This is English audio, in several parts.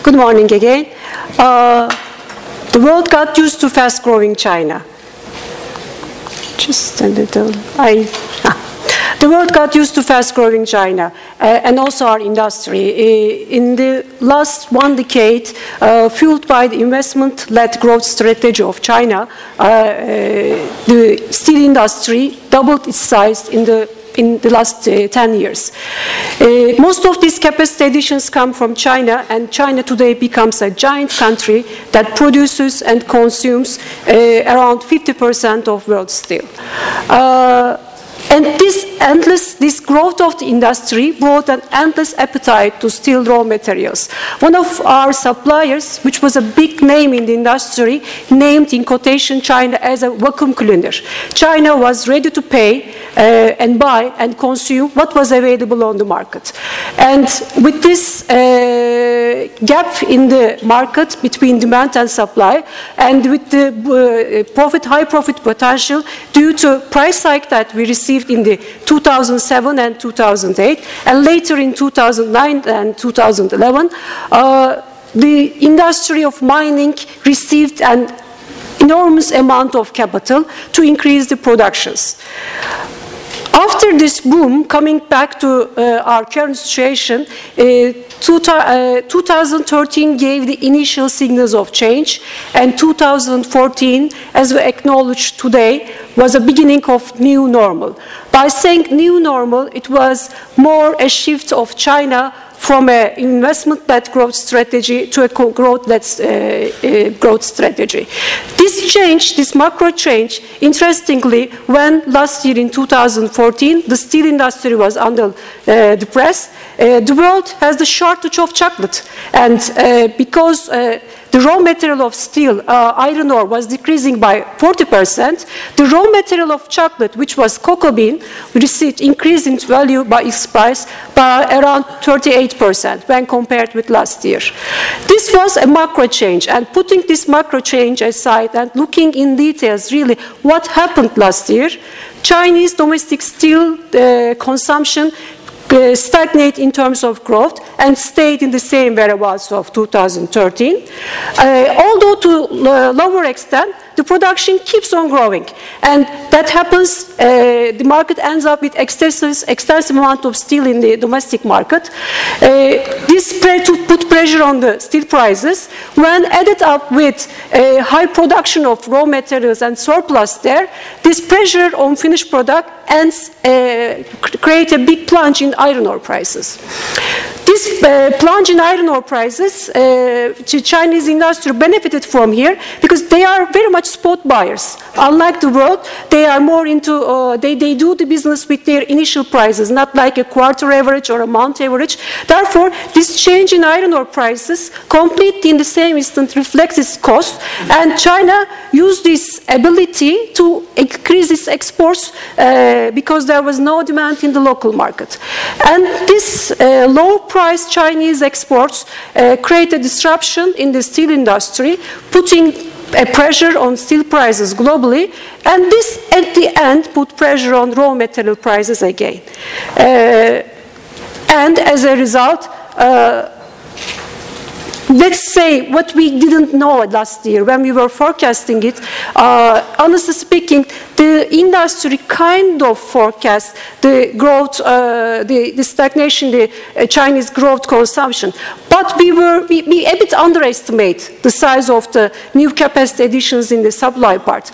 Good morning again. The world got used to fast-growing China. Just a little. The world got used to fast-growing China and also our industry. In the last one decade, fueled by the investment-led growth strategy of China, the steel industry doubled its size in the last 10 years. Most of these capacity additions come from China, and China today becomes a giant country that produces and consumes around 50% of world steel. And this growth of the industry brought an endless appetite to steel raw materials. One of our suppliers, which was a big name in the industry, named in quotation China as a vacuum cleaner. China was ready to pay and buy and consume what was available on the market. And with this gap in the market between demand and supply, and with the high profit potential due to price hike that we received in the 2007 and 2008, and later in 2009 and 2011, the industry of mining received an enormous amount of capital to increase the productions. After this boom, coming back to our current situation, 2013 gave the initial signals of change, and 2014, as we acknowledge today, was a beginning of new normal. By saying new normal, it was more a shift of China from an investment-led growth strategy to a growth-led growth strategy. This change, this macro change, interestingly, when last year in 2014, the steel industry was under depressed, the world has the shortage of chocolate. And because the raw material of steel, iron ore, was decreasing by 40%, the raw material of chocolate, which was cocoa bean, received increase in value by its price by around 38% when compared with last year. This was a macro change, and putting this macro change aside and looking in details really what happened last year, Chinese domestic steel consumption stagnate in terms of growth and stayed in the same whereabouts of 2013. Although to a lower extent, the production keeps on growing. And that happens, the market ends up with extensive amount of steel in the domestic market. This put pressure on the steel prices. When added up with high production of raw materials and surplus there, this pressure on finished product create a big plunge in iron ore prices. This plunge in iron ore prices, the Chinese industry benefited from here because they are very much spot buyers. Unlike the world, they are more into, they do the business with their initial prices, not like a quarter average or a month average. Therefore, this change in iron ore prices completely in the same instant reflects its cost, and China used this ability to increase its exports because there was no demand in the local market. And this low-priced Chinese exports create a disruption in the steel industry, putting a pressure on steel prices globally, and this at the end put pressure on raw material prices again. And as a result, let's say what we didn't know last year when we were forecasting it, honestly speaking, the industry kind of forecast the growth, the stagnation, the Chinese growth consumption. But we a bit underestimate the size of the new capacity additions in the supply part.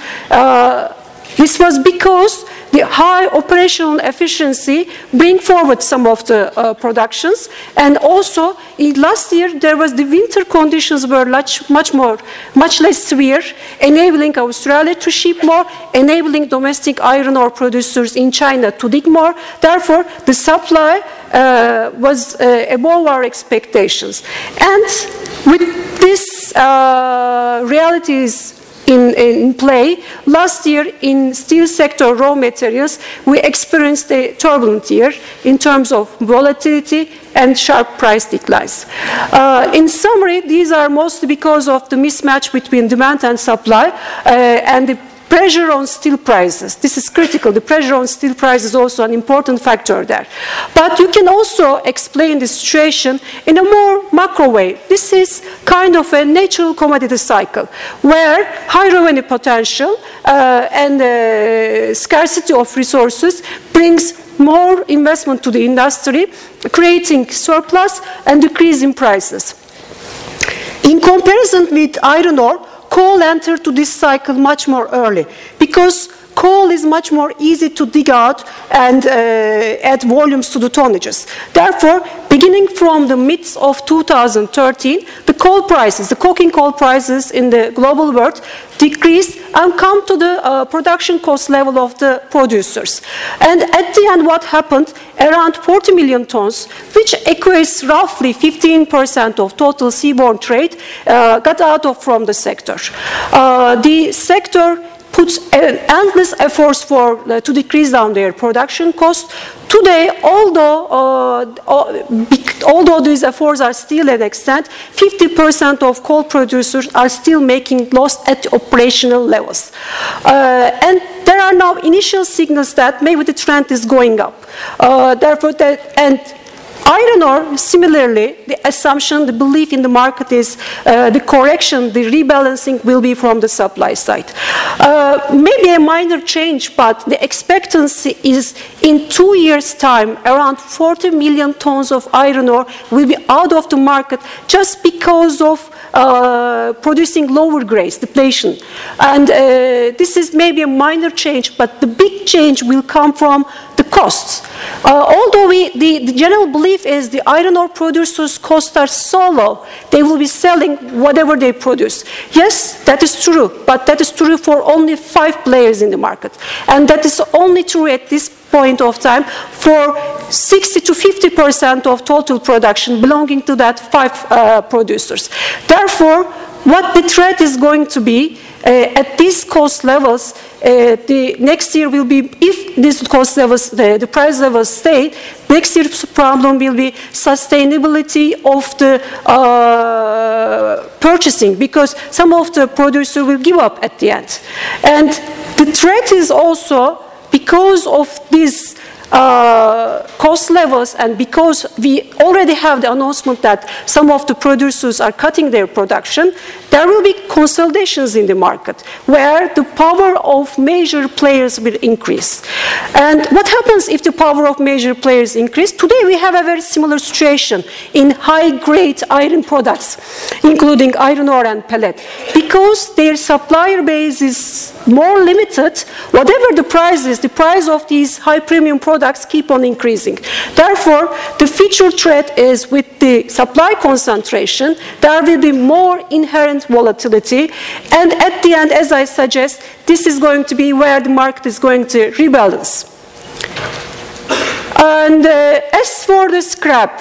This was because the high operational efficiency bring forward some of the productions, and also last year there was the winter conditions were much less severe, enabling Australia to ship more, enabling domestic iron ore producers in China to dig more. Therefore, the supply was above our expectations, and with this realities in play, last year in steel sector raw materials, we experienced a turbulent year in terms of volatility and sharp price declines. In summary, these are mostly because of the mismatch between demand and supply and the pressure on steel prices. This is critical. The pressure on steel prices is also an important factor there. But you can also explain the situation in a more macro way. This is kind of a natural commodity cycle where high revenue potential and scarcity of resources brings more investment to the industry, creating surplus and decrease in prices. In comparison with iron ore, coal entered to this cycle much more early because coal is much more easy to dig out and add volumes to the tonnages. Therefore, beginning from the midst of 2013, the coal prices, the coking coal prices in the global world decreased and come to the production cost level of the producers. And at the end, what happened? Around 40 million tons, which equates roughly 15% of total seaborne trade, got out of from the sector. The sector puts endless efforts to decrease down their production costs. Today, although these efforts are still an extent, 50% of coal producers are still making loss at operational levels. And there are now initial signals that maybe the trend is going up. Iron ore, similarly, the assumption, the belief in the market is the correction, the rebalancing will be from the supply side. Maybe a minor change, but the expectancy is in 2 years' time, around 40 million tons of iron ore will be out of the market just because of producing lower grades, depletion. And this is maybe a minor change, but the big change will come from the costs. Although the general belief is the iron ore producers' costs are so low, they will be selling whatever they produce. Yes, that is true, but that is true for only 5 players in the market. And that is only true at this point of time for 60 to 50% of total production belonging to that 5 producers. Therefore, what the threat is going to be at these cost levels, the next year will be, if these cost levels, the price levels stay, next year's problem will be sustainability of the purchasing, because some of the producers will give up at the end. And the threat is also because of these cost levels, and because we already have the announcement that some of the producers are cutting their production, there will be consolidations in the market where the power of major players will increase. And what happens if the power of major players increase? Today we have a very similar situation in high-grade iron products, including iron ore and pellet. Because their supplier base is more limited, whatever the price is, the price of these high-premium products keep on increasing. Therefore, the future threat is with the supply concentration, there will be more inherent volatility. And at the end, as I suggest, this is going to be where the market is going to rebalance. And as for the scrap,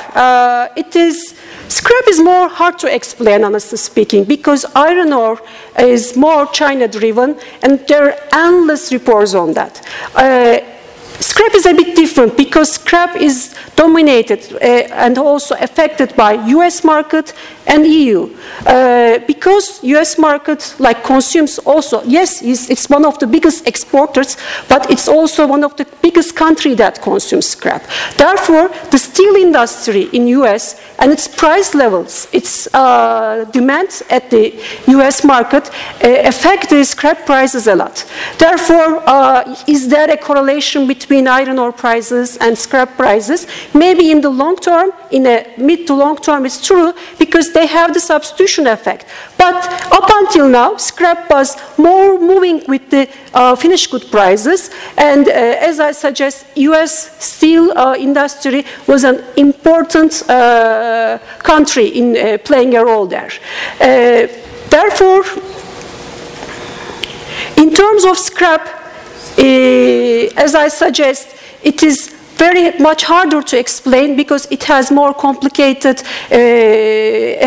scrap is more hard to explain, honestly speaking, because iron ore is more China-driven, and there are endless reports on that. Scrap is a bit different because scrap is dominated and also affected by US market and EU. Because US market consumes also, yes, it's one of the biggest exporters, but it's also one of the biggest country that consumes scrap. Therefore, the steel industry in US and its price levels, its demand at the US market affect the scrap prices a lot. Therefore, is there a correlation between iron ore prices and scrap prices? Maybe in the long term, in a mid to long term, it's true because they have the substitution effect. But up until now, scrap was more moving with the finished good prices. And as I suggest, US steel industry was an important country in playing a role there. Therefore, in terms of scrap, as I suggest, it is very much harder to explain because it has more complicated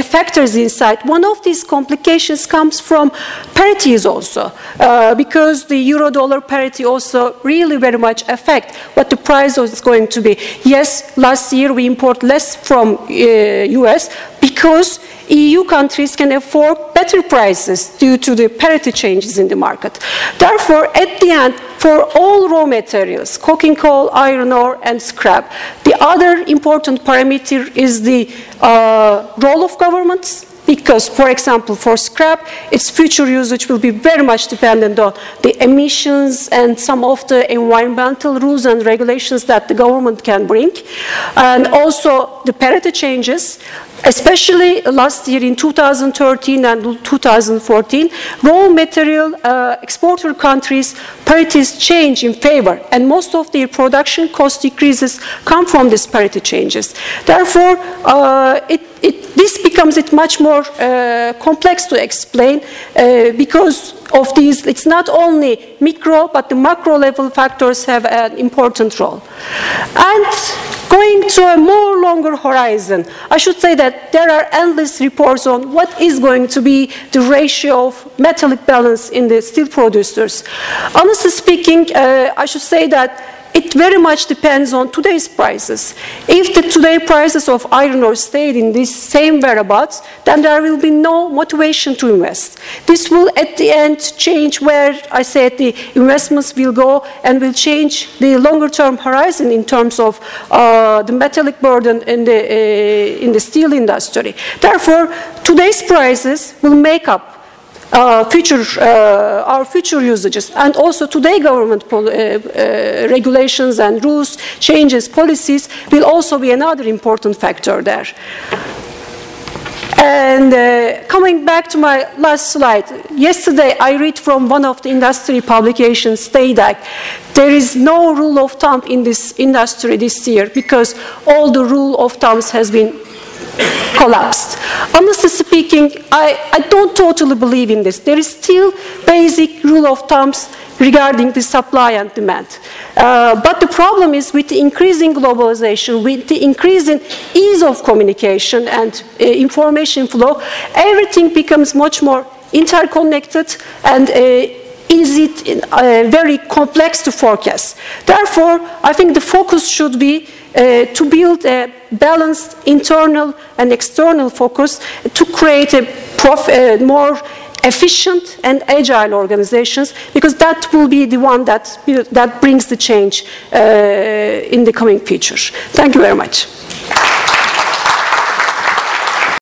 factors inside. One of these complications comes from parities also, because the euro-dollar parity also really very much affect what the price is going to be. Yes, last year we import less from US because EU countries can afford better prices due to the parity changes in the market. Therefore, at the end, for all raw materials, coking coal, iron ore, and scrap, the other important parameter is the role of governments. Because, for example, for scrap, its future usage will be very much dependent on the emissions and some of the environmental rules and regulations that the government can bring. And also the parity changes, especially last year in 2013 and 2014, raw material exporter countries' parities change in favor, and most of their production cost decreases come from these parity changes. Therefore, this becomes much more complex to explain because of these. It's not only micro, but the macro level factors have an important role. And going to a more longer horizon, I should say that there are endless reports on what is going to be the ratio of metallic balance in the steel producers. Honestly speaking, I should say that it very much depends on today's prices. If the today prices of iron ore stayed in this same whereabouts, then there will be no motivation to invest. This will at the end change where I said the investments will go and will change the longer term horizon in terms of the metallic burden in the steel industry. Therefore, today's prices will make up our future usages, and also today government regulations and rules, changes, policies will also be another important factor there. And coming back to my last slide, yesterday I read from one of the industry publications stating that there is no rule of thumb in this industry this year because all the rule of thumbs has been collapsed. Honestly speaking, I don't totally believe in this. There is still basic rule of thumbs regarding the supply and demand. But the problem is with the increasing globalization, with the increasing ease of communication and information flow, everything becomes much more interconnected and is it very complex to forecast. Therefore, I think the focus should be to build a balanced internal and external focus to create a more efficient and agile organizations, because that will be the one that brings the change in the coming future. Thank you very much.